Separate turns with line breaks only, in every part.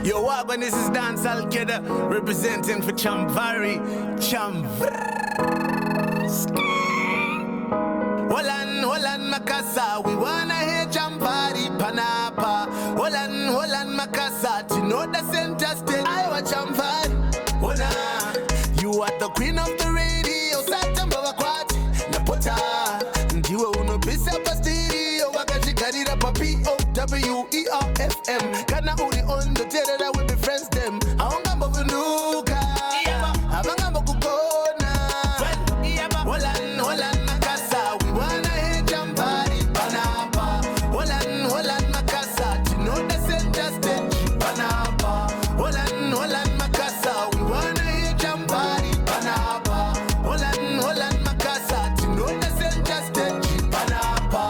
Yo, what when this is Dancehall Kid representing for Chamvari. Holland, Makasa, we wanna hear Chamvari Panapa. Holland, Makasa, to know the center stage. I watch Chamvari. You are the queen of the radio, Satamba Wakwati, Napota. You are no piece of stereo, Wakashikari Papi, WERFM. Kana uri on the terror that we be friends them. Aonga Mbavunuka, Abanga Mbukona. Holland, Makasa, we wanna hear Chamvari Panapa. Holland, Makasa, to know the center stage. Panapa. Holland, Makasa, we wanna hear Chamvari Panapa. Holland, Makasa, to know the center stage. Panapa.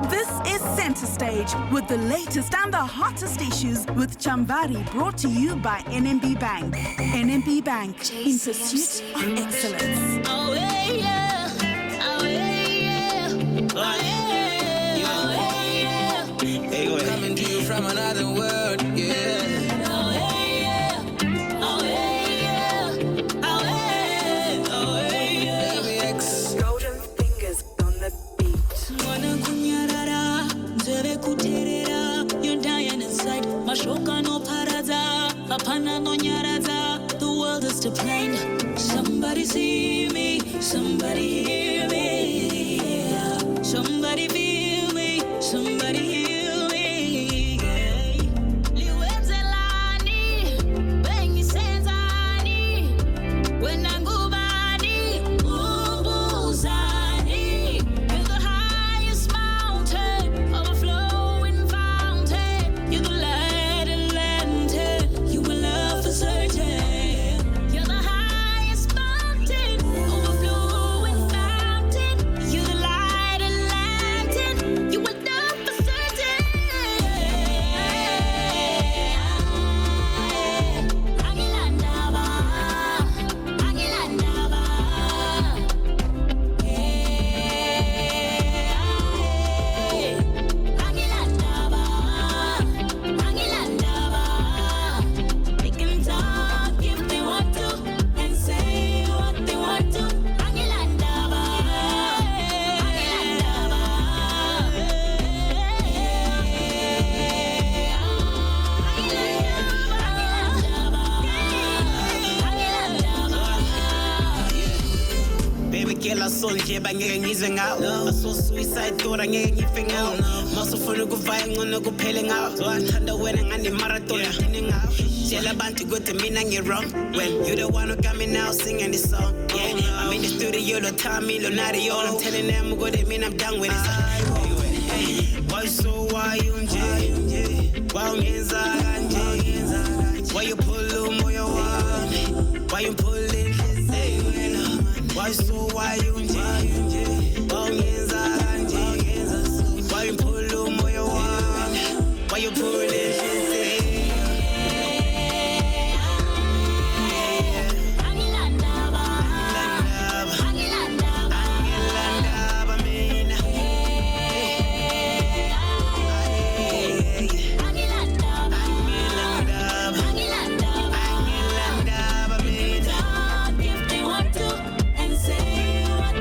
This is Center Stage with the latest and the hottest issues with Chamvari, brought to you by NMB Bank. NMB Bank, in pursuit of excellence.
Oh yeah, oh yeah, oh yeah. Hey, coming to you from another world, yeah. Oh yeah, oh yeah, oh yeah, oh yeah. Baby X.
Golden fingers on the beat.
Mwana kunyarara, nzeve kuterera. You're dying inside, mashoka no parada. Apana no nyarada, the world is too plain. Somebody see me, somebody hear me. Somebody feel me, somebody heal me. Liwenzelani, bengi senzani. Wenangubani, ubuzani. You're the highest mountain, overflowing fountain. You're the light and lantern, you will love for certain. You're the highest mountain, overflowing fountain. You're the light and lantern, you will love for certain. Angilandaba, Angilandaba. Angilandaba, Angilandaba. They can talk if they want to and say what they want to. Angilandaba, Angilandaba.
Baby girl, I saw you banging ngizwe out. I saw suicide door angeke ngife out. Masufuna ukuvaya ngcono kupheleng out. Thanda wena ngani marathon winning out. Tell abantu ukuthi mina ngi wrong. When you the one who got me now singing this song. Yeah, I'm in the studio, lo Tommy, lo Natty, all I'm telling them good mean I'm done with it. Why so why you nje? Why ungenza kanje? Why you pull moyo wami? Why you pulling why so why you nje? Why ungenza kanje? Why you pull moyo wami? Why you pulling
Angilandaba, Angilandaba.
Angilandaba mina.
Angilandaba,
Angilandaba.
Angilandaba.
Angilandaba mina.
Talk if they want to and say what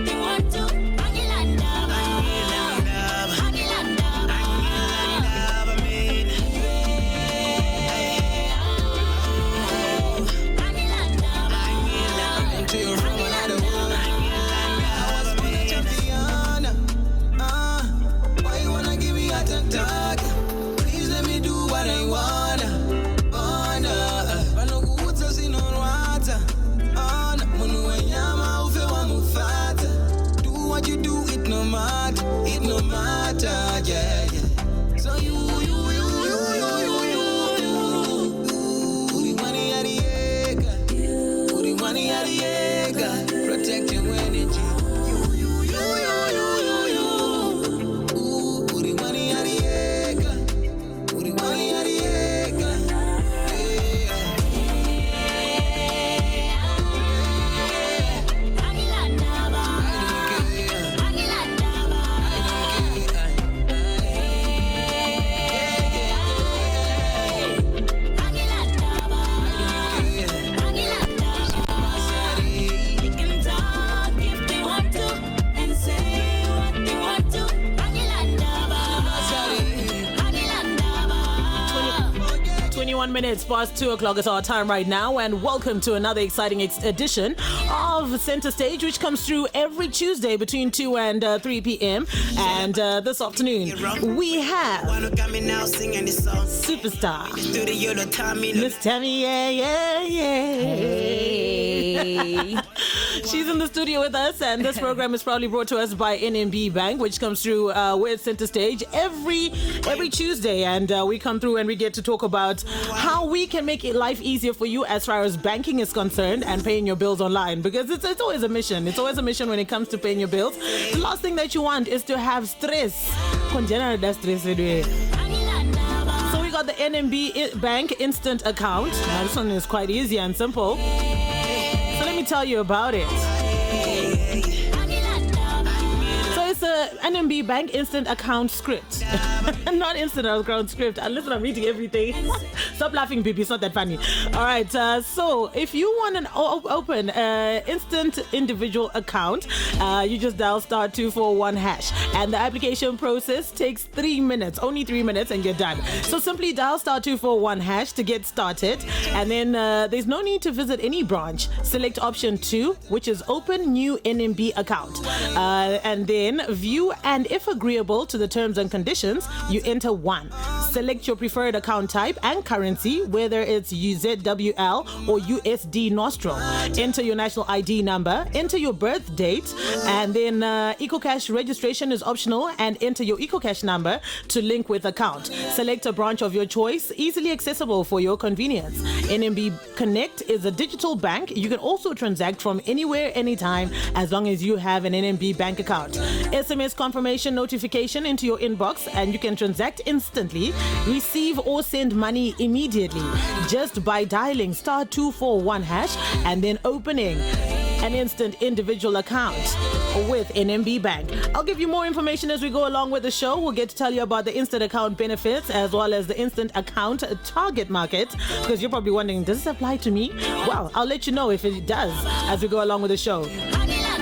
21 minutes past 2 o'clock is our time right now, and welcome to another exciting edition of Center Stage, which comes through every Tuesday between 2 and 3 p.m. And this afternoon, we have superstar Miss Tammy.
Hey.
She's in the studio with us, and this program is proudly brought to us by NMB Bank, which comes through with Center Stage every Tuesday, and we come through and we get to talk about how we can make life easier for you as far as banking is concerned and paying your bills online, because it's always a mission. It's always a mission when it comes to paying your bills. The last thing that you want is to have stress. So we got the NMB Bank Instant Account. Now this one is quite easy and simple. So let me tell you about it. It's a NMB Bank Instant Account Script. Not Instant Account Script. Listen, I'm reading everything. Stop laughing, baby. It's not that funny. All right. So if you want an open instant individual account, you just dial *241#. And the application process takes 3 minutes. Only 3 minutes and you're done. So simply dial *241# to get started. And then there's no need to visit any branch. Select option 2, which is open new NMB account. And then view, and if agreeable to the terms and conditions, you enter 1. Select your preferred account type and currency, whether it's UZWL or USD Nostro. Enter your national ID number, enter your birth date, and then EcoCash registration is optional, and enter your EcoCash number to link with account. Select a branch of your choice, easily accessible for your convenience. NMB Connect is a digital bank. You can also transact from anywhere, anytime, as long as you have an NMB bank account. SMS confirmation notification into your inbox, and you can transact instantly, receive or send money immediately just by dialing *241# and then opening an instant individual account with NMB Bank. I'll give you more information as we go along with the show. We'll get to tell you about the instant account benefits as well as the instant account target market, because you're probably wondering, does this apply to me? Well, I'll let you know if it does as we go along with the show.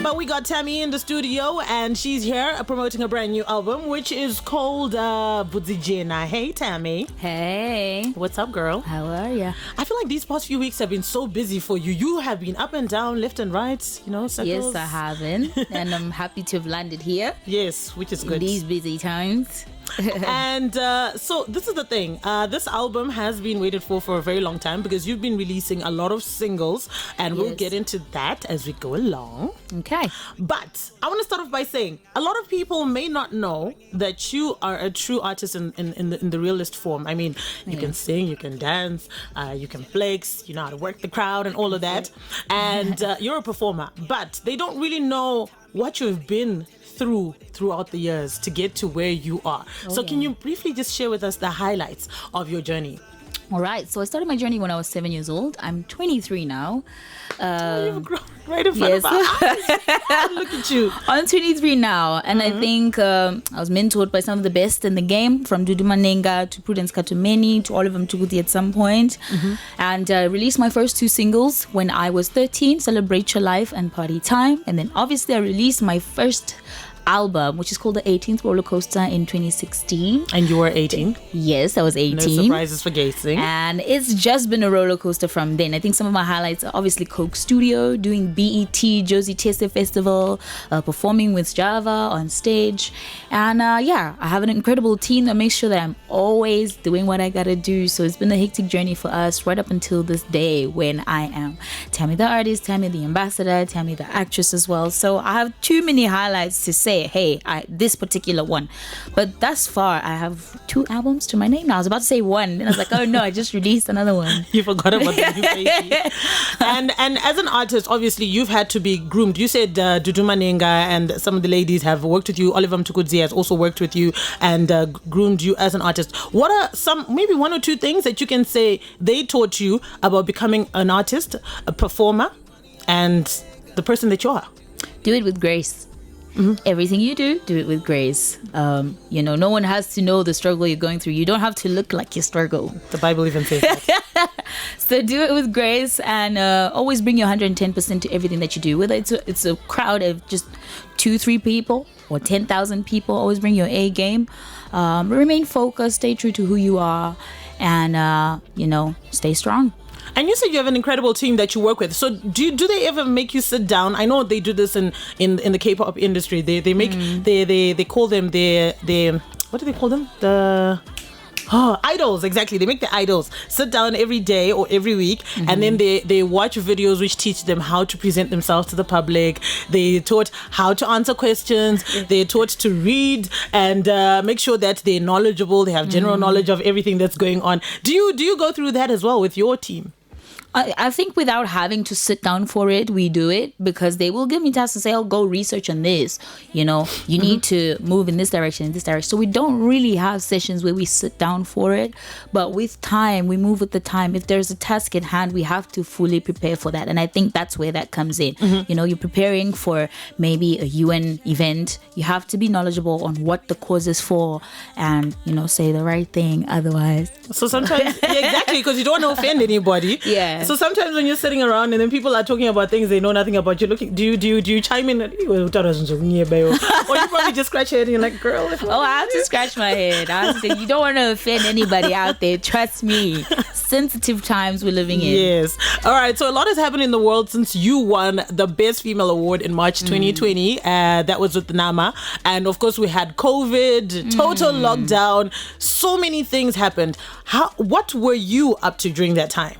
But we got Tammy in the studio, and she's here promoting a brand new album, which is called Budzijena. Hey, Tammy.
Hey.
What's up, girl?
How are ya?
I feel like these past few weeks have been so busy for you. You have been up and down, left and right, circles.
Yes, I haven't. And I'm happy to have landed here.
Yes, which is good.
These busy times.
And so this is the thing. This album has been waited for a very long time, because you've been releasing a lot of singles, and we'll get into that as we go along.
Okay.
But I want to start off by saying a lot of people may not know that you are a true artist in the realist form. I mean, you can sing, you can dance, you can flex, you know how to work the crowd and all of that. And you're a performer, but they don't really know what you've been throughout the years to get to where you are. Can you briefly just share with us the highlights of your journey?
All right. So I started my journey when I was 7 years old. I'm 23 now.
You've grown right in front of our eyes. Look at you.
I'm 23 now, and I think I was mentored by some of the best in the game, from Dudu Manenga to Prudence Katumeni to Oliver Mtukuti at some point. And I released my first 2 singles when I was 13, Celebrate Your Life and Party Time. And then obviously I released my first album, which is called The 18th Roller Coaster, in 2016.
And you were 18?
Yes, I was 18.
No surprises for guessing.
And it's just been a roller coaster from then. I think some of my highlights are obviously Coke Studio, doing BET, Josie Tese Festival, performing with Java on stage. And I have an incredible team that makes sure that I'm always doing what I gotta do. So it's been a hectic journey for us right up until this day, when I am Tammy the artist, Tammy the ambassador, Tammy the actress as well. So I have too many highlights to say, hey, this particular one. But thus far, I have 2 albums to my name now. I was about to say 1, then I was like, oh no, I just released another one.
You forgot about the new baby. And as an artist, obviously, you've had to be groomed. You said Dudu Manenga and some of the ladies have worked with you. Oliver Mtukudzi has also worked with you and groomed you as an artist. What are maybe 1 or 2 things that you can say they taught you about becoming an artist, a performer, and the person that you are?
Do it with grace. Everything you do it with grace. No one has to know the struggle you're going through. You don't have to look like you struggle.
The Bible even says that.
So do it with grace, and always bring your 110% to everything that you do. Whether it's a crowd of just 2-3 people or 10,000 people, always bring your A game. Remain focused, stay true to who you are, and stay strong.
And you said you have an incredible team that you work with. So do they ever make you sit down? I know they do this in the K-pop industry. They make they call them their what do they call them? Idols, exactly. They make the idols sit down every day or every week, and then they watch videos which teach them how to present themselves to the public. They taught how to answer questions. They're taught to read and make sure that they're knowledgeable. They have general knowledge of everything that's going on. Do you go through that as well with your team?
I think without having to sit down for it, we do it because they will give me tasks and say, "Oh, go research on this. You need to move in this direction, So we don't really have sessions where we sit down for it. But with time, we move with the time. If there's a task at hand, we have to fully prepare for that. And I think that's where that comes in. You're preparing for maybe a UN event. You have to be knowledgeable on what the cause is for and, say the right thing. Otherwise.
So sometimes, exactly, because you don't want to offend anybody.
Yeah.
So sometimes when you're sitting around and then people are talking about things they know nothing about, do you chime in? Or you probably just scratch your head and you're like, girl.
I have to scratch my head. I have to say, you don't want to offend anybody out there. Trust me. Sensitive times we're living in.
Yes. All right. So a lot has happened in the world since you won the Best Female Award in March 2020. That was with NAMA. And of course we had COVID, total lockdown. So many things happened. What were you up to during that time?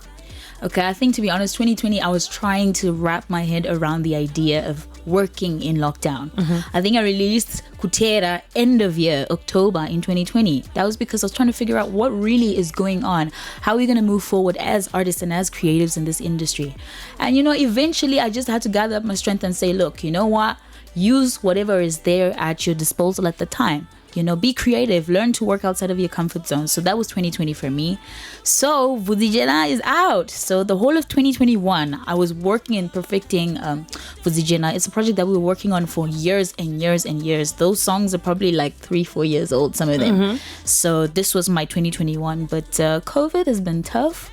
Okay, I think to be honest, 2020, I was trying to wrap my head around the idea of working in lockdown. I think I released Kutera end of year, October in 2020. That was because I was trying to figure out what really is going on. How are we going to move forward as artists and as creatives in this industry? And, eventually I just had to gather up my strength and say, look, you know what? Use whatever is there at your disposal at the time. Be creative, learn to work outside of your comfort zone. So that was 2020 for me. So Vuzijena is out. So the whole of 2021, I was working and perfecting Vuzijena. It's a project that we were working on for years and years and years. Those songs are probably like 3-4 years old, some of them. So this was my 2021. But COVID has been tough.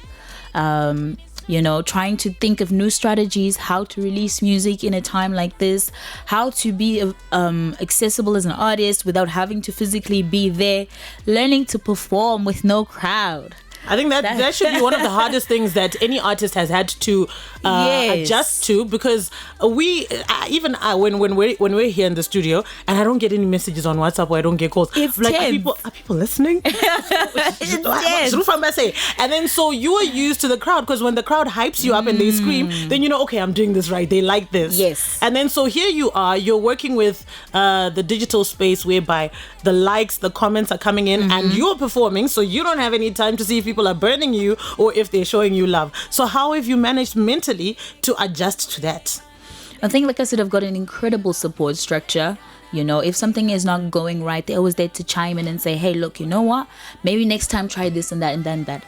Trying to think of new strategies, how to release music in a time like this, how to be accessible as an artist without having to physically be there, learning to perform with no crowd.
I think that should be one of the hardest things that any artist has had to adjust to, because when we're here in the studio and I don't get any messages on WhatsApp or I don't get calls,
it's
like
tense.
are people listening? And then so you are used to the crowd, because when the crowd hypes you up and they scream, then okay, I'm doing this right. They like this.
Yes.
And then so here you're working with the digital space whereby the likes, the comments are coming in and you're performing, so you don't have any time to see if people are burning you or if they're showing you love. So how have you managed mentally to adjust to that?
I think, like I said, I've got an incredible support structure. If something is not going right, they're always there to chime in and say, hey, look, you know what? Maybe next time try this and that and then that.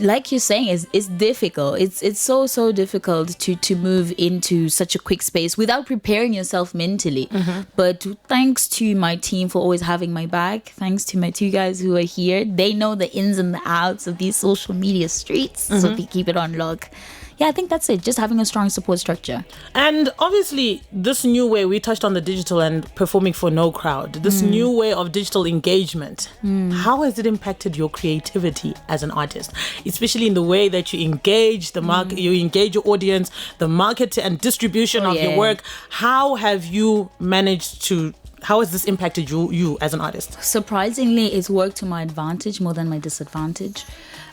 Like you're saying, it's difficult. It's so difficult to move into such a quick space without preparing yourself mentally. But thanks to my team for always having my back. Thanks to my two guys who are here. They know the ins and the outs of these social media streets. So they keep it on lock. Yeah, I think that's it. Just having a strong support structure.
And obviously, this new way, we touched on the digital and performing for no crowd. This new way of digital engagement, how has it impacted your creativity as an artist? Especially in the way that you engage the market, you engage your audience, the market and distribution of your work. How have you managed to... How has this impacted you as an artist?
Surprisingly, it's worked to my advantage more than my disadvantage.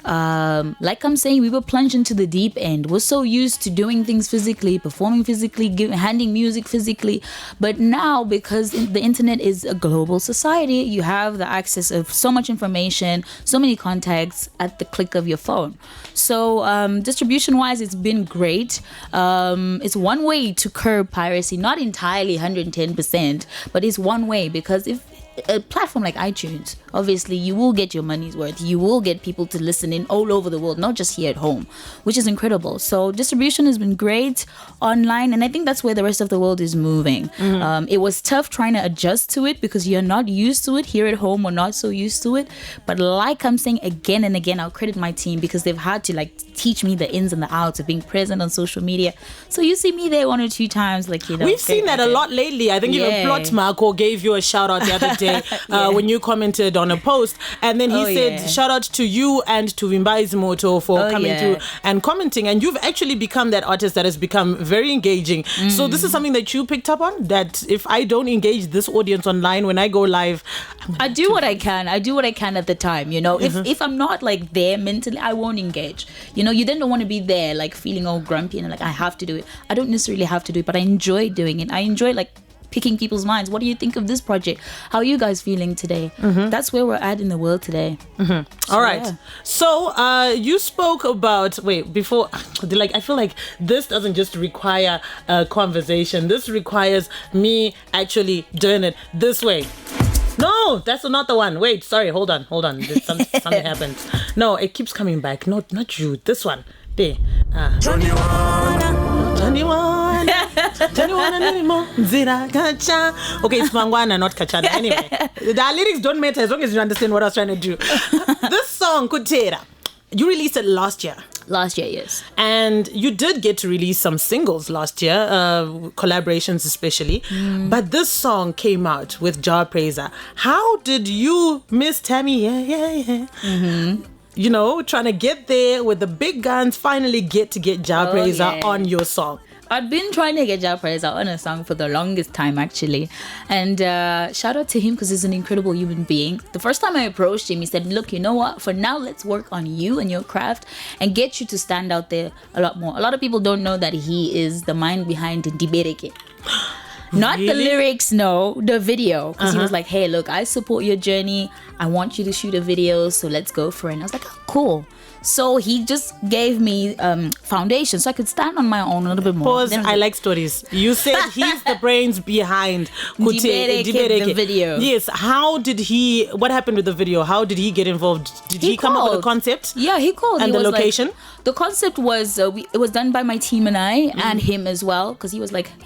Like I'm saying, we were plunged into the deep end. We're so used to doing things physically, performing physically, handing music physically. But now, because the internet is a global society, you have the access of so much information, so many contacts at the click of your phone. So distribution-wise, it's been great. It's one way to curb piracy, not entirely 110%, but it's one way, because if a platform like iTunes, obviously you will get your money's worth. You will get people to listen in all over the world, not just here at home, which is incredible. So distribution has been great online, and I think that's where the rest of the world is moving. It was tough trying to adjust to it because you're not used to it. Here at home, we're not so used to it. But like I'm saying again and again, I'll credit my team because they've had to teach me the ins and the outs of being present on social media. So you see me there 1 or 2 times,
We've seen that a lot lately. I think even Plot Marco gave you a shout out the other day. day when you commented on a post, and then he said, shout out to you and to Vimba Izimoto for coming through and commenting. And you've actually become that artist that has become very engaging. So this is something that you picked up on, that if I don't engage this audience online when I go live,
I do what I can. I do what I can at the time, you know. If I'm not like there mentally, I won't engage. You know, you then don't want to be there like feeling all grumpy and like I have to do it. I don't necessarily have to do it, but I enjoy doing it. I enjoy like picking people's minds. What do you think of this project? How are you guys feeling today? That's where we're at in the world today.
All right. So you spoke about before, like, I feel like this doesn't just require a conversation. This requires me actually doing it this way. No, that's not the one. Wait, sorry, hold on. Something happened. No, it keeps coming back. Not you. This one. There. 21 anymore. Okay, it's Mangwana, not Kachana. Anyway, the lyrics don't matter as long as you understand what I was trying to do. This song, Kutera, you released it last year.
Last year, yes.
And you did get to release some singles last year, collaborations especially. But this song came out with Jah Praiser. How did you, Miss Tammy, you know, trying to get there with the big guns, finally get Jah Praiser on your song?
I'd been trying to get Jah Praiser on a song for the longest time, actually. And shout out to him because he's an incredible human being. The first time I approached him, he said, look, you know what? For now, let's work on you and your craft and get you to stand out there a lot more. A lot of people don't know that he is the mind behind Ndibereke. Not the lyrics, no, the video. Because he was like, hey, look, I support your journey. I want you to shoot a video, so let's go for it. And I was like, oh, cool. So he just gave me foundation so I could stand on my own a little bit more.
Pause. I like stories. You said he's the brains behind
the video.
Yes. What happened with the video? How did he get involved? Did he come up with a concept?
Yeah, he called.
And the location?
The concept was, it was done by my team and I and him as well. Because he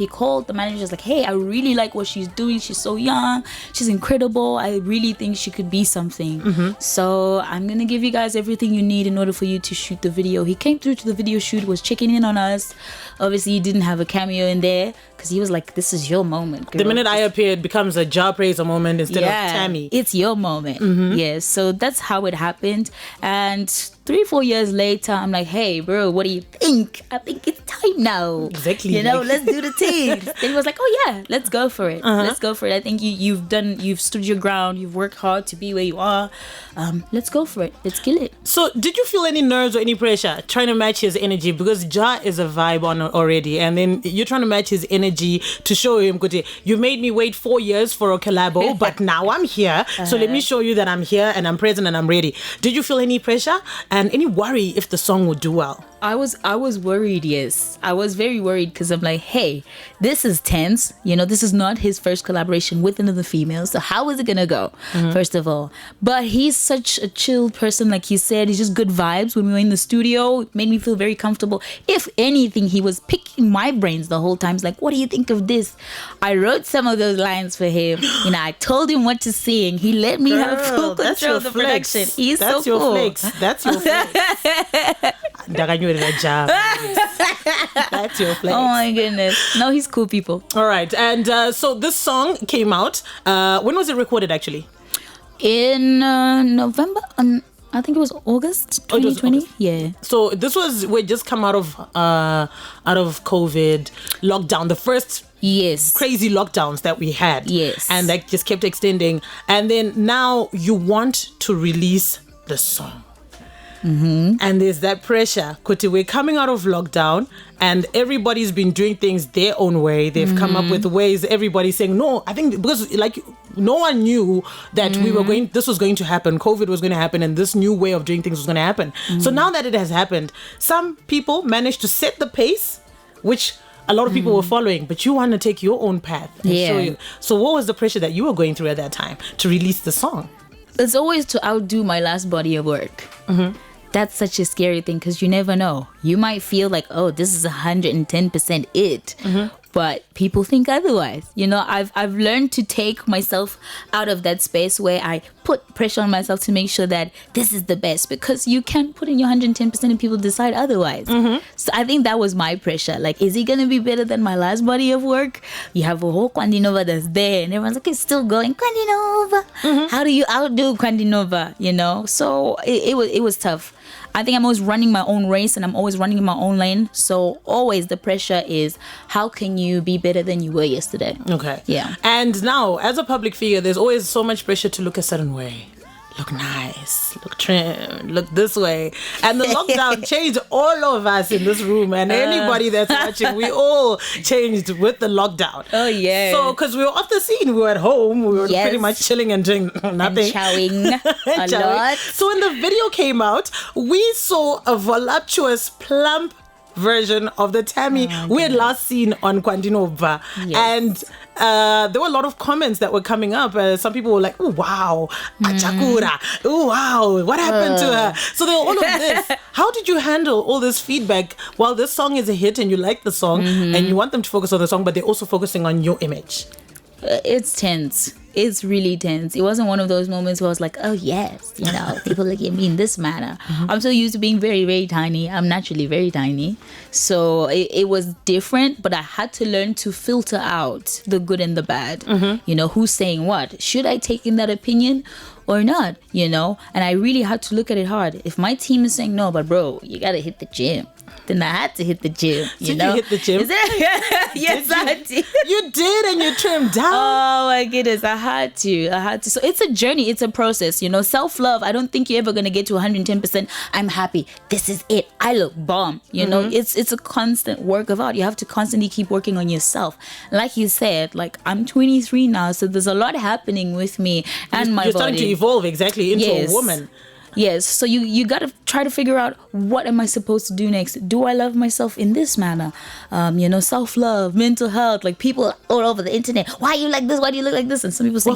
called the manager, was like, hey, I really like what she's doing. She's so young. She's incredible. I really think she could be something. So I'm going to give you guys everything you need in order for you to shoot the video. He came through to the video shoot, was checking in on us. Obviously, he didn't have a cameo in there because he was like, this is your moment, girl.
The minute I appear, it becomes a Jah Praiser moment instead of Tammy.
It's your moment. Yes, so that's how it happened. And 3-4 years later, I'm like, hey, bro, what do you think? I think it's time now.
Exactly.
You know, let's do the thing. Then he was like, oh yeah, let's go for it. Let's go for it. I think you've stood your ground. You've worked hard to be where you are. Let's go for it. Let's kill it.
So did you feel any nerves or any pressure trying to match his energy? Because Jah is a vibe on already. And then you're trying to match his energy to show him, you made me wait 4 years for a collabo, but now I'm here. So let me show you that I'm here and I'm present and I'm ready. Did you feel any pressure and any worry if the song would do well?
I was worried, yes. I was very worried because I'm like, hey, this is tense. You know, this is not his first collaboration with another female. So how is it going to go, first of all? But he's such a chill person, like he said. He's just good vibes. When we were in the studio, it made me feel very comfortable. If anything, he was picking my brains the whole time. He's like, what do you think of this? I wrote some of those lines for him. You know, I told him what to sing. He let me have full control of the production. He's so cool.
That's your flex. That's your flex.
Oh my goodness. No, he's cool, people.
All right. And so this song came out. When was it recorded actually?
In November. I think it was August 2020. August. Yeah.
So we'd just come out of COVID lockdown, the first crazy lockdowns that we had.
Yes.
And that just kept extending. And then now you want to release the song. And there's that pressure. Kuti, we're coming out of lockdown and everybody's been doing things their own way. They've come up with ways. Everybody's saying, no, I think because like no one knew that this was going to happen. COVID was going to happen and this new way of doing things was going to happen. So now that it has happened, some people managed to set the pace, which a lot of people were following, but you want to take your own path and show you. So what was the pressure that you were going through at that time to release the song?
It's always to outdo my last body of work. That's such a scary thing because you never know. You might feel like, oh, this is 110% it. But people think otherwise. You know, I've learned to take myself out of that space where I put pressure on myself to make sure that this is the best, because you can't put in your 110% and people decide otherwise. So I think that was my pressure. Like, is he going to be better than my last body of work? You have a whole Kwandinova that's there and everyone's like, it's still going, Kwandinova. How do you outdo Kwandinova? You know? So it was tough. I think I'm always running my own race and I'm always running in my own lane. So always the pressure is, how can you be better than you were yesterday?
Okay.
Yeah.
And now, as a public figure, there's always so much pressure to look a certain way. Look nice, look trim, look this way. And the lockdown changed all of us in this room, and anybody that's watching, we all changed with the lockdown.
Oh, yeah.
So, because we were off the scene, we were at home, we were
Yes.
pretty much chilling and doing nothing.
And chowing a lot.
So when the video came out, we saw a voluptuous, plump version of the Tammy we had last seen on Kwandinova.
Yes.
And there were a lot of comments that were coming up. Some people were like, oh, wow, Achakura. Oh, wow, what happened to her? So there were all of this. How did you handle all this feedback while this song is a hit and you like the song and you want them to focus on the song, but they're also focusing on your image?
It's tense. It's really tense. It wasn't one of those moments where I was like, oh yes, you know, people look at me in this manner. I'm so used to being very, very tiny. I'm naturally very tiny. So it was different, but I had to learn to filter out the good and the bad. You know, who's saying what? Should I take in that opinion or not? You know, and I really had to look at it hard. If my team is saying no, but bro, you got to hit the gym, then I had to hit the gym.
Did you hit the gym?
Yes, I did.
You did, and you trimmed down.
Oh my goodness, I had to. So it's a journey, it's a process, you know. Self-love, I don't think you're ever gonna get to 110%. I'm happy, this is it, I look bomb. You know, it's a constant work of art. You have to constantly keep working on yourself. Like you said, like I'm 23 now, so there's a lot happening with me and my
You're
body.
starting to evolve exactly into a woman.
Yes, so you got to try to figure out, what am I supposed to do next? Do I love myself in this manner? You know, self-love, mental health, like people all over the internet. Why are you like this? Why do you look like this? And some people say,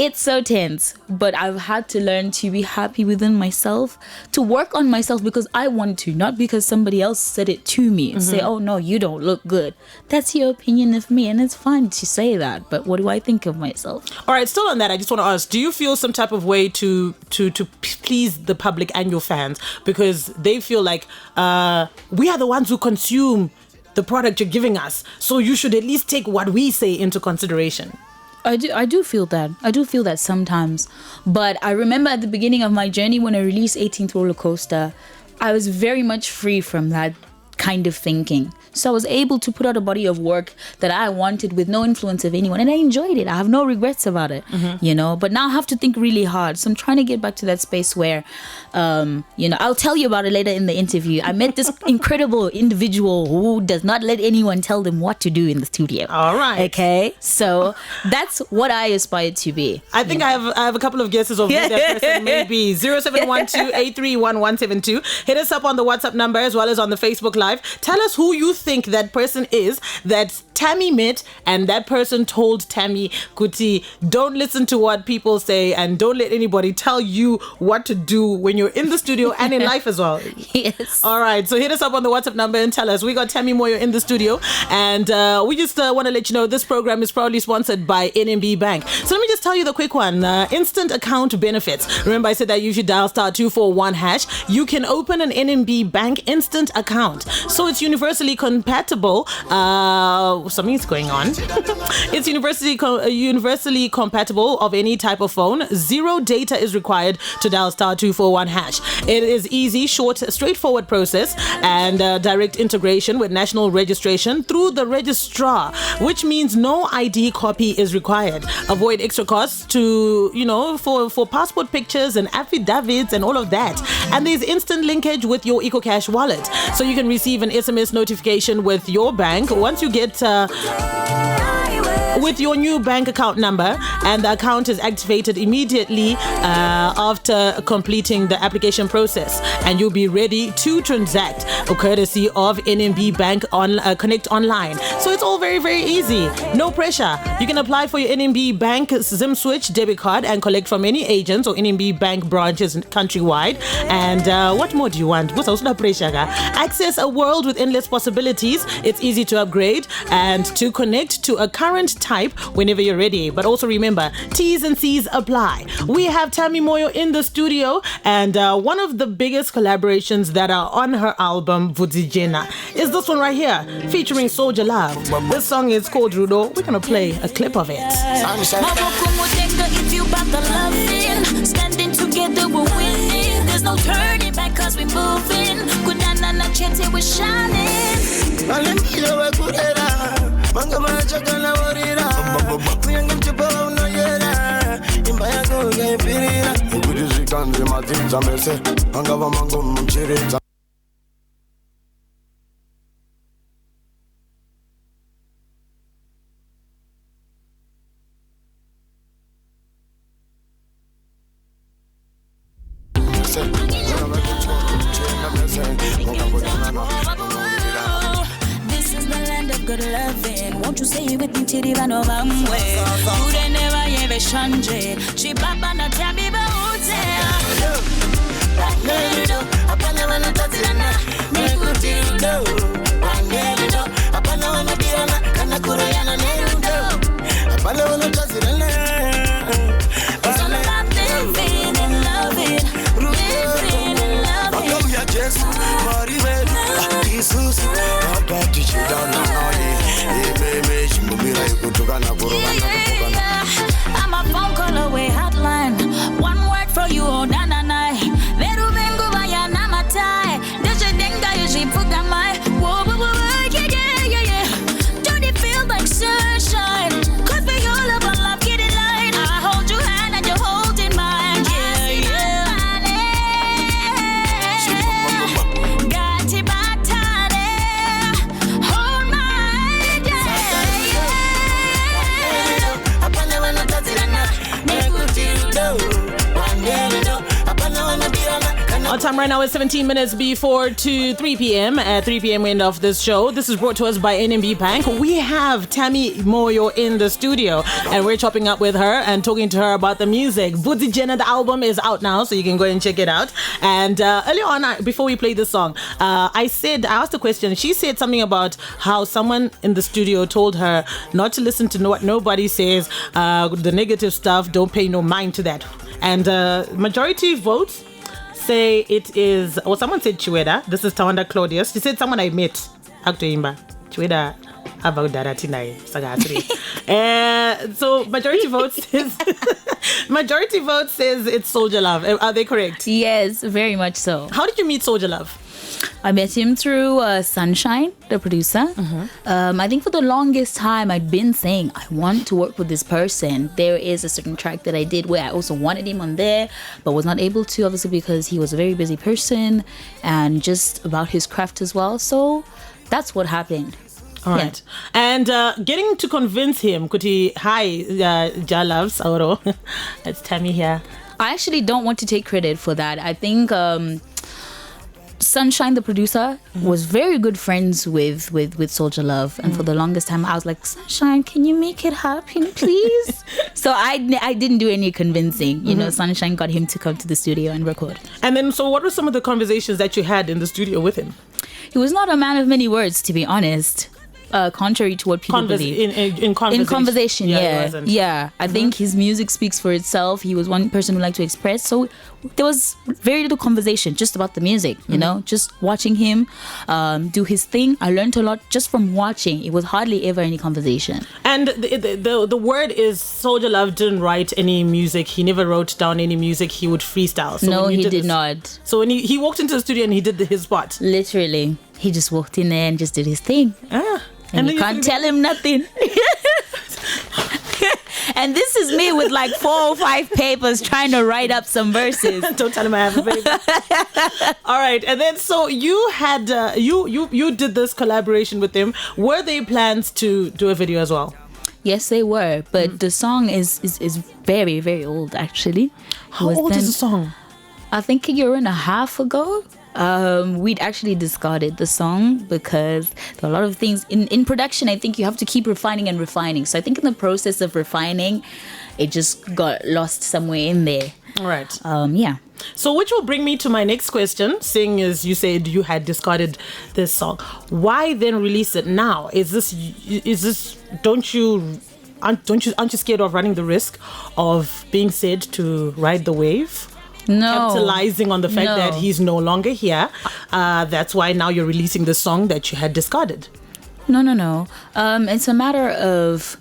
it's so tense. But I've had to learn to be happy within myself, to work on myself because I want to, not because somebody else said it to me. Say, oh no, you don't look good. That's your opinion of me, and it's fine to say that. But what do I think of myself?
All right, still on that, I just want to ask, do you feel some type of way to please the public and your fans, because they feel like we are the ones who consume the product you're giving us, so you should at least take what we say into consideration?
I do feel that. I do feel that sometimes. But I remember at the beginning of my journey when I released 18th Roller Coaster, I was very much free from that kind of thinking. So I was able to put out a body of work that I wanted with no influence of anyone, and I enjoyed it. I have no regrets about it, you know. But now I have to think really hard. So I'm trying to get back to that space where, you know, I'll tell you about it later in the interview. I met this incredible individual who does not let anyone tell them what to do in the studio.
All right.
Okay. So that's what I aspire to be.
I think I have a couple of guesses of who that person may be. 0712-831-172. Hit us up on the WhatsApp number as well as on the Facebook Live. Tell us who you think that person is that Tammy met, and that person told Tammy, Kuti, don't listen to what people say and don't let anybody tell you what to do when you're in the studio and in life as well.
Yes.
All right, so hit us up on the WhatsApp number and tell us. We got Tammy Moyo in the studio, and we just want to let you know this program is proudly sponsored by NMB Bank. So let me just tell you the quick one. Instant account benefits. Remember I said that you should dial *241#. You can open an NMB Bank instant account. So it's universally compatible. Something's going on. It's universally compatible of any type of phone. Zero data is required to dial *241#. It is easy, short, straightforward process, and direct integration with national registration through the registrar, which means no ID copy is required. Avoid extra costs to, you know, for passport pictures and affidavits and all of that. And there's instant linkage with your EcoCash wallet, so you can receive an SMS notification with your bank once you get with your new bank account number, and the account is activated immediately after completing the application process, and you'll be ready to transact, courtesy of NMB Bank on Connect Online. So it's all very, very easy. No pressure. You can apply for your NMB Bank SIM Switch debit card and collect from any agents or NMB Bank branches countrywide. And what more do you want? What's also no pressure? Access a world with endless possibilities. It's easy to upgrade and to connect to a current type whenever you're ready. But also remember, T's and C's apply. We have Tammy Moyo in the studio, and one of the biggest collaborations that are on her album, Vudzijena, is this one right here, featuring Soldier Love. This song is called Rudo. We're going to play a clip of it.
If you back the loving, standing together we're winning. There's no turning back cause we're moving. Kudana na chete we're shining. This is the land of good loving. Won't you say it with me, Tirivano Bamwe? Good and never ever shanje. She baba na tabi ba hotel. Apana wana tatilana, nekutirudo. Wangerudo, apana wana birana, kana kurayana nerudo. Apana wana tatilana. It's all about living and loving. Living and loving.
Yes, Maribel, Jesus, Papa, teach you down now.
I'm a phone call away hotline. One word for you, oh na na na. Veru vengo vaya na matai. Deje denga yeji puga mai. Whoa whoa whoa yeah yeah yeah yeah. Don't it feel like sunshine? Cause we all love and love get it light. I hold your hand and you're holding mine. Yeah yeah. Gati batane. Hold my yeah yeah. Apana wana tatilana. Nekutirudo. Wangerudo. Apana wana birana.
Our time right now is 17 minutes before 3 p.m. At 3 p.m. end of this show. This is brought to us by NMB Bank. We have Tammy Moyo in the studio, and we're chopping up with her and talking to her about the music. Vudzijena, the album is out now, so you can go and check it out. And earlier on, before we play this song, I asked a question. She said something about how someone in the studio told her not to listen to what nobody says, the negative stuff, don't pay no mind to that. And majority votes say it is, or someone said Chiweda. This is Tawanda Claudius. She said someone I met. Aktoimba. Chiweda about Daratinai Sagatri. So majority vote says it's Soldier Love. Are they correct?
Yes, very much so.
How did you meet Soldier Love?
I met him through Sunshine, the producer. I think for the longest time I'd been saying I want to work with this person. There is a certain track that I did where I also wanted him on there, but was not able to, obviously because he was a very busy person and just about his craft as well. So that's what happened.
All right. And getting to convince him, Kuti, hi, Jaloves, Auro. It's Tammy here.
I actually don't want to take credit for that. I think Sunshine, the producer, was very good friends with Soldier Love, and for the longest time I was like, Sunshine, can you make it happen, please? So I didn't do any convincing. You know, Sunshine got him to come to the studio and record.
And then, so what were some of the conversations that you had in the studio with him?
He was not a man of many words, to be honest. Contrary to what people believe.
In conversation.
Yeah. I think his music speaks for itself. He was one person who liked to express. So there was very little conversation just about the music, you know, just watching him do his thing. I learned a lot just from watching. It was hardly ever any conversation.
And the word is Soldier Love didn't write any music. He never wrote down any music. He would freestyle. So
no, he did not.
So when he walked into the studio and he did his part.
Literally. He just walked in there and just did his thing. And you can't tell him nothing. And this is me with like 4 or 5 papers trying to write up some verses.
Don't tell him I have a baby. All right. And then, so you had, you did this collaboration with him. Were there plans to do a video as well?
Yes, they were. But the song is very, very old, actually.
How old is the song?
I think a year and a half ago. We'd actually discarded the song because there are a lot of things in production. I think you have to keep refining and refining. So I think in the process of refining, it just got lost somewhere in there.
All right.
Yeah.
So which will bring me to my next question, seeing as you said you had discarded this song. Why then release it now? Is this, don't you aren't you scared of running the risk of being said to ride the wave?
No.
Capitalizing on the fact
No.
that he's no longer here. That's why now you're releasing the song that you had discarded.
No. It's a matter of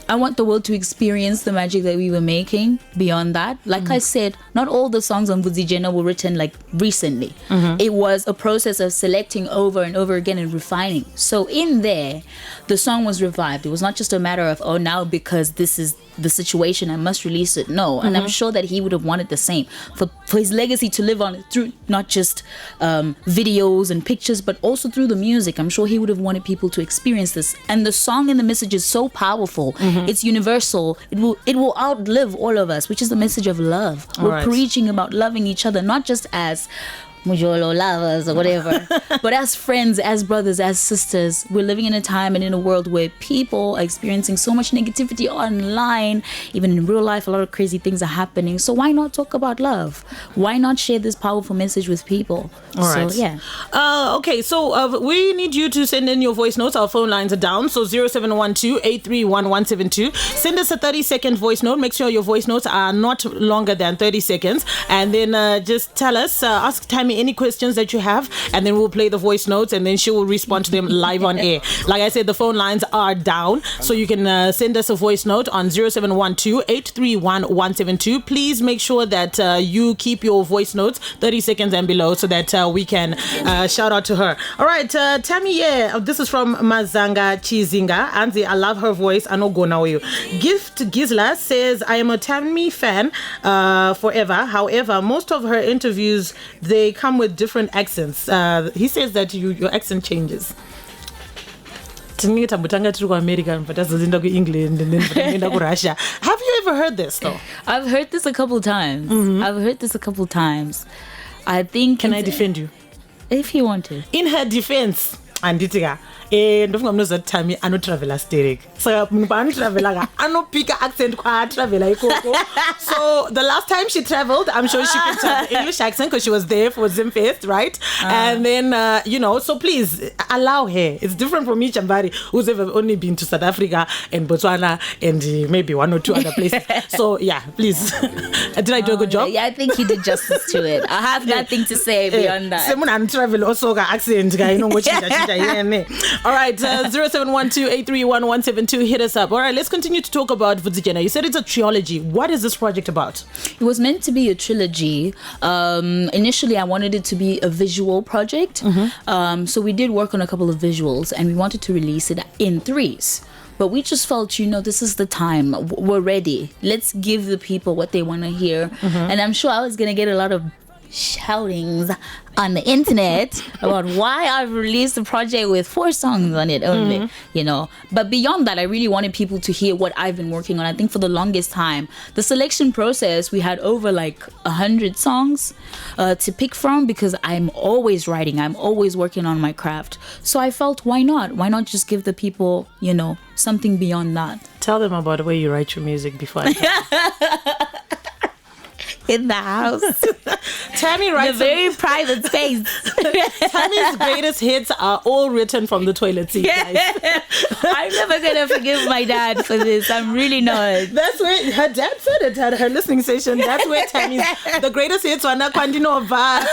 I want the world to experience the magic that we were making beyond that. Like I said, not all the songs on Vudzijena were written like recently. It was a process of selecting over and over again and refining. So in there, the song was revived. It was not just a matter of, oh, now because this is the situation, I must release it. No. And I'm sure that he would have wanted the same. For his legacy to live on through not just videos and pictures, but also through the music. I'm sure he would have wanted people to experience this. And the song and the message is so powerful. It's universal. It will outlive all of us, which is the message of love. We're
right.
preaching about loving each other, not just as Mujolo lovers or whatever, but as friends, as brothers, as sisters. We're living in a time and in a world where people are experiencing so much negativity online. Even in real life, a lot of crazy things are happening. So why not talk about love? Why not share this powerful message with people?
All right.
So yeah.
Okay, so we need you to send in your voice notes. Our phone lines are down. So 0712-831-172. Send us a 30-second voice note. Make sure your voice notes are not longer than 30 seconds. And then just tell us, ask Tammy any questions that you have, and then we'll play the voice notes, and then she will respond to them live on air. Like I said, the phone lines are down, so you can send us a voice note on 0712-831-172. Please make sure that you keep your voice notes 30 seconds and below, so that we can shout out to her. All right, Tammy, this is from Mazanga Chizinga. Anzi, I love her voice. I know go now you. Gift Gizla says, I am a Tammy fan forever. However, most of her interviews, they come with different accents. He says that your accent changes. America, but England, and then Russia. Have you ever heard this though?
I've heard this a couple times. I think.
Can I defend you?
If you want to.
In her defense, Anditika, ndofuna that time I no travel asteric. So I travel I no pick accent kwa travel ikoko. So the last time she traveled, I'm sure she picked up the English accent because she was there for Zimfest, right? And then so please allow her. It's different from me, Chambari, who's ever only been to South Africa and Botswana and maybe one or two other places. So yeah, please. Did I do a good job?
Yeah, I think you did justice to it. I have nothing to say beyond that.
Someone travel also got accent guy, All right, 0712-831-172. Hit us up. All right, let's continue to talk about Vudzijena. You said it's a trilogy. What is this project about?
It was meant to be a trilogy. Initially, I wanted it to be a visual project. So we did work on a couple of visuals, and we wanted to release it in threes. But we just felt, this is the time. We're ready. Let's give the people what they want to hear. And I'm sure I was going to get a lot of shoutings on the internet about why I've released a project with 4 songs on it only, But beyond that, I really wanted people to hear what I've been working on. I think for the longest time, the selection process, we had over like 100 songs to pick from because I'm always writing. I'm always working on my craft. So I felt, why not? Why not just give the people, something beyond that?
Tell them about the way you write your music before I
in the house.
Tammy writes
a very private space.
Tammy's greatest hits are all written from the toilet seat, guys.
I'm never gonna forgive my dad for this. I'm really not.
That's where her dad said it at her listening session. That's where Tammy's the greatest hits are Kwandinova,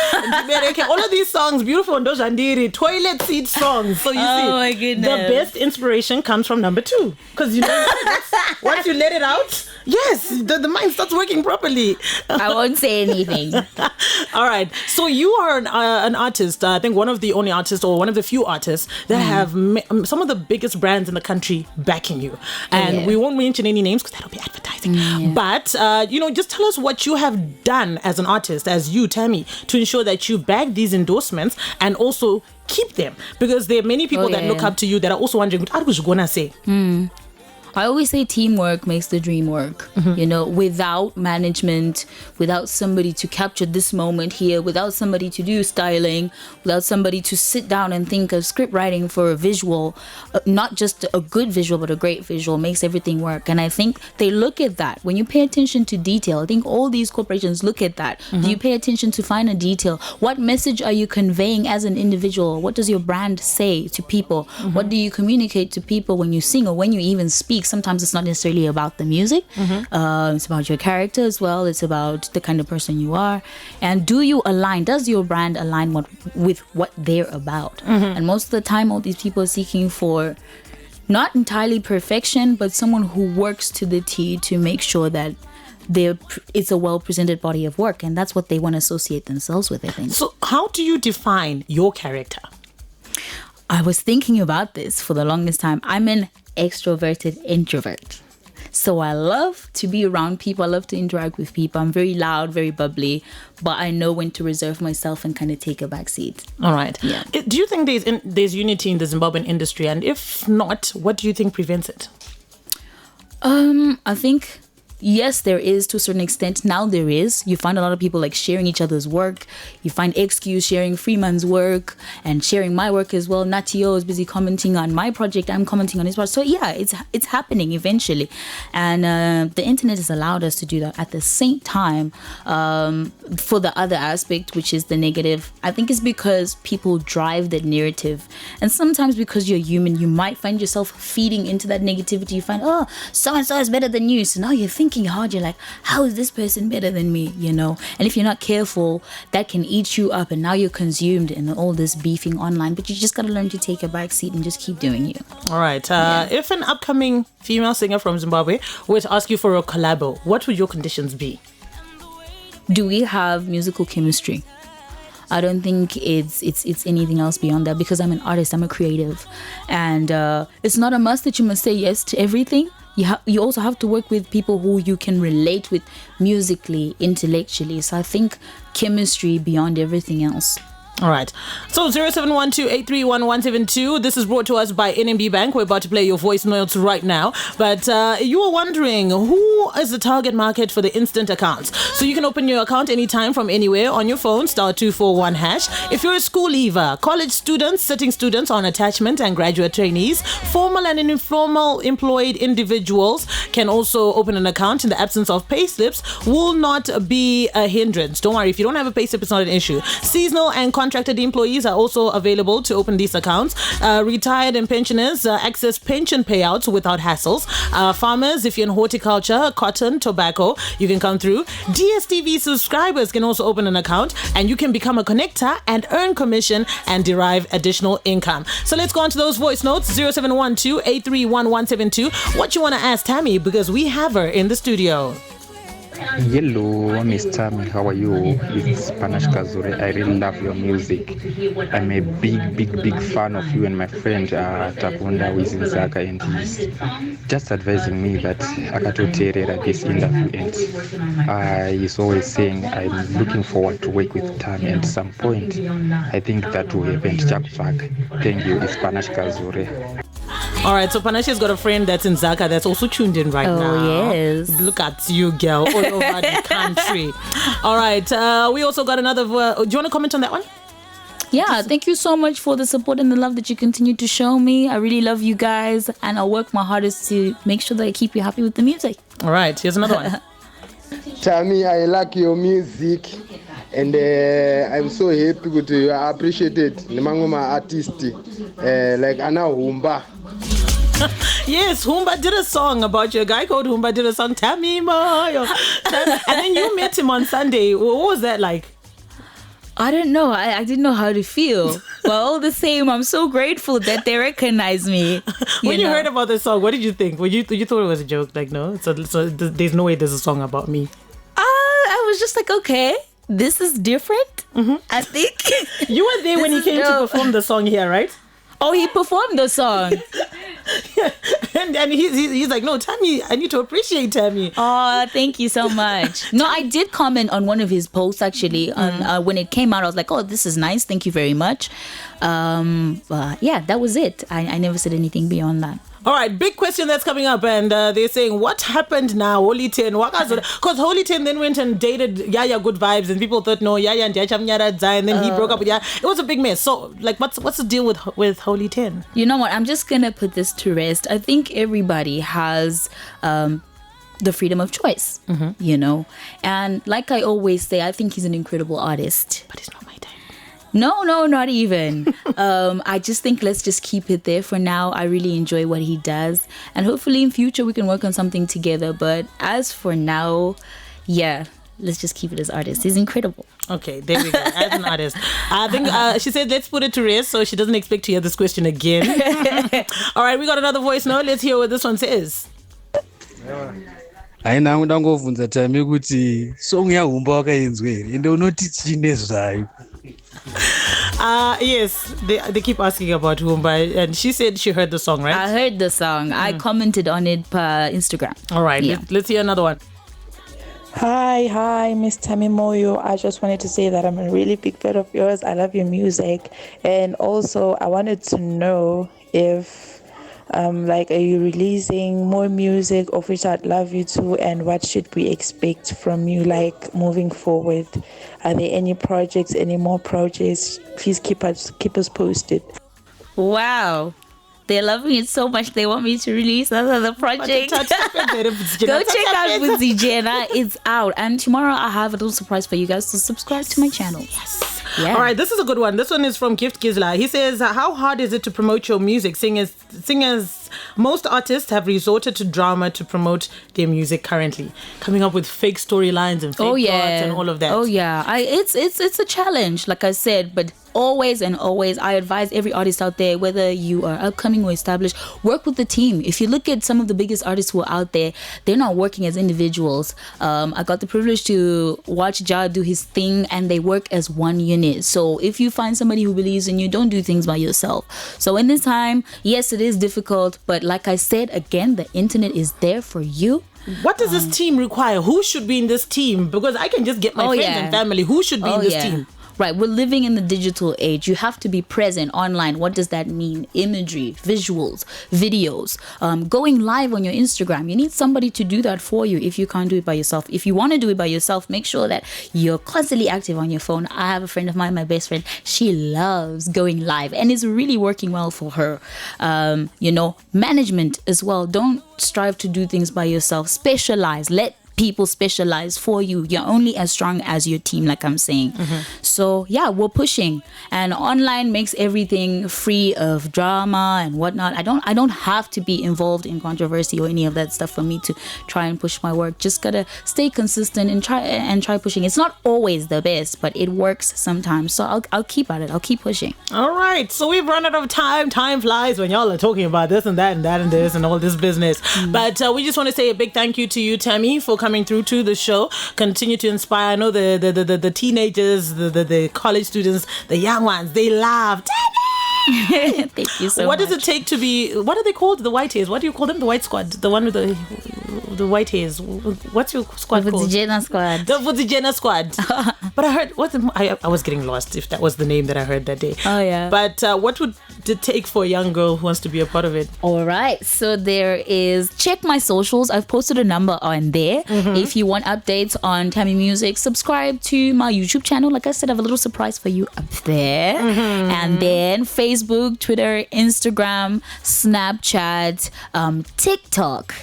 all of these songs, beautiful Ndojandiri, toilet seat songs. So you see,
my goodness,
the best inspiration comes from number 2. Because once you let it out, yes, the mind starts working properly.
I won't say anything.
All right. So you are an artist. I think one of the only artists, or one of the few artists that have some of the biggest brands in the country backing you. And we won't mention any names because that'll be advertising. But just tell us what you have done as an artist, as you, Tammy, to ensure that you bag these endorsements and also keep them, because there are many people that look up to you that are also wondering, what was you gonna say?
I always say teamwork makes the dream work. Without management, without somebody to capture this moment here, without somebody to do styling, without somebody to sit down and think of script writing for a visual, not just a good visual, but a great visual, makes everything work. And I think they look at that. When you pay attention to detail, I think all these corporations look at that. Do you pay attention to finer detail? What message are you conveying as an individual? What does your brand say to people? What do you communicate to people when you sing or when you even speak? sometimes it's not necessarily about the music. It's about your character as well. It's about the kind of person you are. And does your brand align with what they're about? And most of the time, all these people are seeking for not entirely perfection, but someone who works to the T to make sure that it's a well-presented body of work. And that's what they want to associate themselves with, I think.
So how do you define your character?
I was thinking about this for the longest time. I'm an extroverted introvert. So I love to be around people. I love to interact with people. I'm very loud, very bubbly, but I know when to reserve myself and kind of take a back seat.
All right.
Yeah.
Do you think there's unity in the Zimbabwean industry? And if not, what do you think prevents it?
I think, yes, there is to a certain extent. Now there is. You find a lot of people like sharing each other's work. You find XQ sharing Freeman's work and sharing my work as well. Natio is busy commenting on my project. I'm commenting on his project. So yeah, it's happening eventually. And the internet has allowed us to do that. At the same time, for the other aspect, which is the negative, I think it's because people drive that narrative. And sometimes because you're human, you might find yourself feeding into that negativity. You find, oh, so-and-so is better than you. So now you're thinking hard, you're like, how is this person better than me, and if you're not careful, that can eat you up, and now you're consumed in all this beefing online. But you just got to learn to take a back seat and just keep doing you.
All right. If an upcoming female singer from Zimbabwe were to ask you for a collabo, what would your conditions be?
Do we have musical chemistry? I don't think it's anything else beyond that, because I'm an artist, I'm a creative, and it's not a must that you must say yes to everything. You also have to work with people who you can relate with musically, intellectually. So I think chemistry beyond everything else.
All right. So 0712-831-172. This is brought to us by NMB Bank. We're about to play your voice notes right now. But you were wondering, who is the target market for the instant accounts? So you can open your account anytime from anywhere on your phone, *241#. If you're a school leaver, college students, sitting students on attachment, and graduate trainees, formal and informal employed individuals can also open an account. In the absence of payslips will not be a hindrance. Don't worry, if you don't have a payslip, it's not an issue. Seasonal and contracted employees are also available to open these accounts. Retired and pensioners access pension payouts without hassles. Farmers, if you're in horticulture, cotton, tobacco, you can come through. DSTV subscribers can also open an account, and you can become a connector and earn commission and derive additional income. So let's go on to those voice notes. 0712-831-172. What you want to ask Tammy, because we have her in the studio.
Hello, Miss Tammy, how are you? It's Panache Kazure. I really love your music. I'm a big fan of you and my friend Takunda, who is in Zaka, and he's just advising me that Akatoterera this interview, and he's always saying I'm looking forward to work with Tammy at some point. I think that will happen. Thank you. It's Panache Kazure.
All right, so Panashe's got a friend that's in Zaka that's also tuned in right now.
Oh, yes.
Look at you, girl, all over the country. All right, we also got another... do you want to comment on that one?
Yeah, thank you so much for the support and the love that you continue to show me. I really love you guys, and I'll work my hardest to make sure that I keep you happy with the music.
All right, here's another one.
Tammy, I like your music, and I'm so happy to you. I appreciate it. Nemangoma artist, like Anna Humba.
Yes, Humba did a song about you. A guy called Humba did a song, Tammy Moyo. And then you met him on Sunday. What was that like?
I don't know. I didn't know how to feel. But all the same, I'm so grateful that they recognize me.
When you heard about the song, what did you think? You thought it was a joke? Like, no? So there's no way there's a song about me.
I was just like, okay, this is different. I think.
You were there when he came to perform the song here, right?
Oh, he performed the song.
Yeah. And he's like, no, Tammy, I need to appreciate Tammy.
Oh, thank you so much. No, I did comment on one of his posts actually. When it came out, I was like, oh, this is nice. Thank you very much. Yeah, that was it. I never said anything beyond that.
All right, big question that's coming up, and they're saying, what happened now, Holy 10? Because Holy 10 then went and dated Yaya Good Vibes, and people thought, no, Yaya and Yaya, and then he broke up with Yaya. It was a big mess. So, like, what's the deal with Holy 10?
You know what? I'm just going to put this to rest. I think everybody has the freedom of choice, you know? And like I always say, I think he's an incredible artist.
But it's not my time.
No, not even. I just think let's just keep it there for now. I really enjoy what he does. And hopefully in future we can work on something together. But as for now, yeah, let's just keep it as artists. He's incredible.
Okay, there we go. As an artist. I think she said let's put it to rest so she doesn't expect to hear this question again. All right, we got another voice now. Let's hear what this one says.
Haina ndangovunza time kuti song yaHumba wakainzwa here ende unoti chine zvayo.
Yes, they keep asking about Humba, and she said she heard the song, right?
I heard the song. I commented on it per Instagram.
All right,
Yeah.
let's hear another one.
Hi, Miss Tammy Moyo. I just wanted to say that I'm a really big fan of yours. I love your music. And also, I wanted to know if, are you releasing more music, of which I'd love you to, and what should we expect from you, like, moving forward? Are there any projects, any more projects? Please keep us posted.
Wow. They're loving it so much they want me to release another project. Go check out Vuzi Jenna. It's out. And tomorrow I have a little surprise for you guys, so subscribe to my channel. Yes. Yeah.
All right, this is a good one. This one is from Gift Gizla. He says, how hard is it to promote your music? Singers, most artists have resorted to drama to promote their music currently, coming up with fake storylines and fake plots and all of that.
Oh yeah, it's a challenge, like I said, but always I advise every artist out there, whether you are upcoming or established, work with the team. If you look at some of the biggest artists who are out there, they're not working as individuals. I got the privilege to watch Ja do his thing, and they work as one unit. So if you find somebody who believes in you, don't do things by yourself. So in this time, yes, it is difficult, but like I said, again, the internet is there for you.
What does this team require? Who should be in this team? Because I can just get my friends and family. Who should be in this team?
Right, we're living in the digital age. You have to be present online. What does that mean? Imagery, visuals, videos, going live on your Instagram. You need somebody to do that for you if you can't do it by yourself. If you want to do it by yourself, make sure that you're constantly active on your phone. I have a friend of mine, my best friend. She loves going live and it's really working well for her. Management as well. Don't strive to do things by yourself. Specialize. Let people specialize for you. You're only as strong as your team, like I'm saying. So yeah, we're pushing, and online makes everything free of drama and whatnot. I don't have to be involved in controversy or any of that stuff for me to try and push my work. Just gotta stay consistent and try pushing. It's not always the best, but it works sometimes. So I'll keep at it. I'll keep pushing.
All right, so we've run out of time. Time flies when y'all are talking about this and that and that and this and all this business. But we just want to say a big thank you to you, Tammy, for coming through to the show. Continue to inspire. I know the teenagers, the college students, the young ones, they love Tammy.
Thank you so much.
What does it take to be, what are they called? The white hairs. What do you call them? The white squad. The one with the white hairs. What's your squad called?
The Vuzijena squad.
The Vuzijena squad. But I heard, I was getting lost if that was the name that I heard that day.
Oh yeah.
But what would it take for a young girl who wants to be a part of it?
All right. So there is, check my socials. I've posted a number on there. If you want updates on Tammy Music, subscribe to my YouTube channel. Like I said, I have a little surprise for you up there. And then Facebook, Twitter, Instagram, Snapchat, TikTok.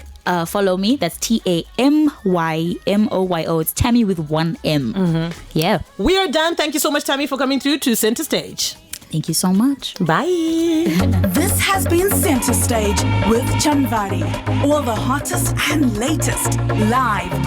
Follow me. That's TAMYMOYO. It's Tammy with one M. Yeah.
We are done. Thank you so much, Tammy, for coming through to Center Stage.
Thank you so much.
Bye.
This has been Center Stage with Chamvari. All the hottest and latest live